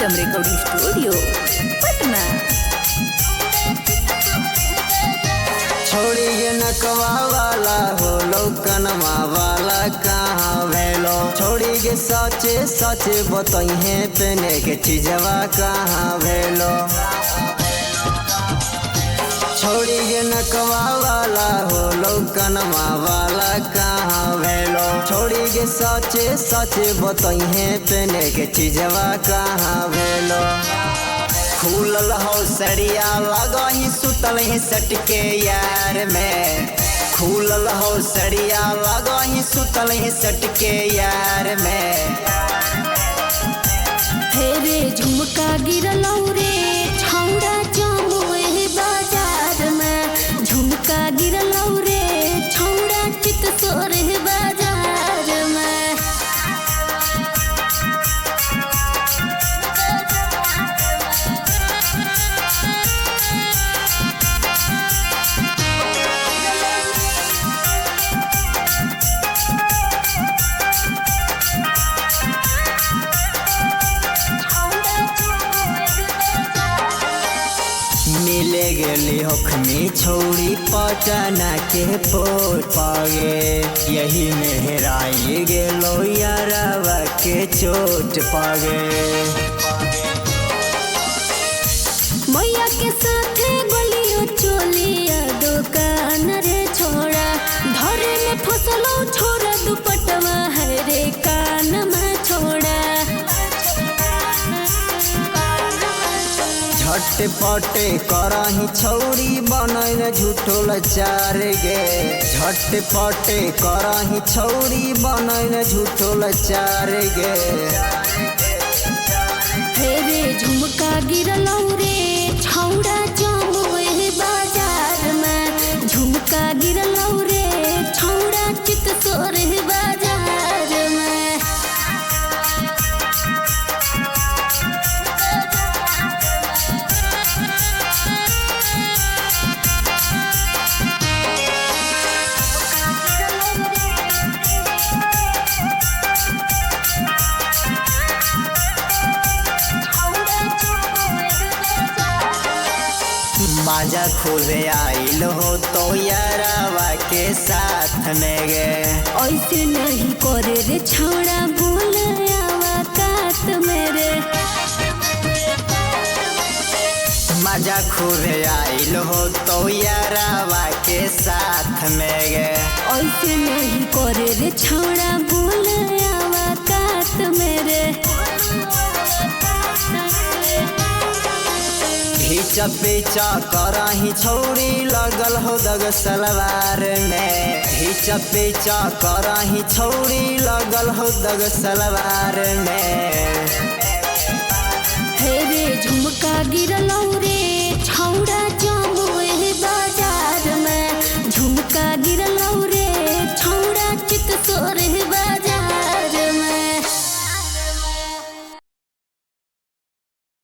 System recording studio Patna. छोड़ी गे नकवा वाला हो लौकनमा वाला कहाँ भेलो। छोड़ी गे सचे सचे बतइहे पेने के चीजवा कहाँ भेलो। छोड़ी गे नकवा वाला हो लौकनमा वाला कहाँ भेलो। छोड़ी गे सचे सचे बतइहे पेने के चीजवा कहाँ भेलो। खुलल हो सरिया लगही सुतल ही सटके यार में। खुलल हो सरिया लगही सुतल ही सटके यार में। फेरे झुमका गिरलौ रे छौड़ा जमुए बाजार में। झुमका गिरलौ रे छौड़ा चितसोर बाजार में। मिले गेली होखनी छोड़ी पटना के पोट पागे। यही में हेराई गेलो यारवा के चोट पागे। मैया के साथे गलियो चोलिया दुकान रे छोड़ा। धरे में फसलो छोरा दुपटवा है रे कान में छोड़ा। झटपटे करही छौरी बनैल झूठो लचार गे। झटपटे करही छौरी बनैल झूठो लचार गे। फेरे झुमका गिरलौ रे छौड़ा जमुए बाजार में। झुमका गिरलौ रे छौड़ा चितसोर बाजार में। बाजा खुदे आइल हो तो यारवा के साथ में गे। ऐसे नहीं करे रे छौड़ा बोल आवा कात मेरे। मजा खुदे आइल हो तो यारवा के साथ में गे। ऐसे नहीं करे रे छौड़ा बोल आवा कात मेरे। हिचा पीछा करही छौरी लगल हो दग सलवार में। हिचा पीछा करही छौरी लगल हो दग सलवार में। फेरे झुमका गिरलौ रे छौड़ा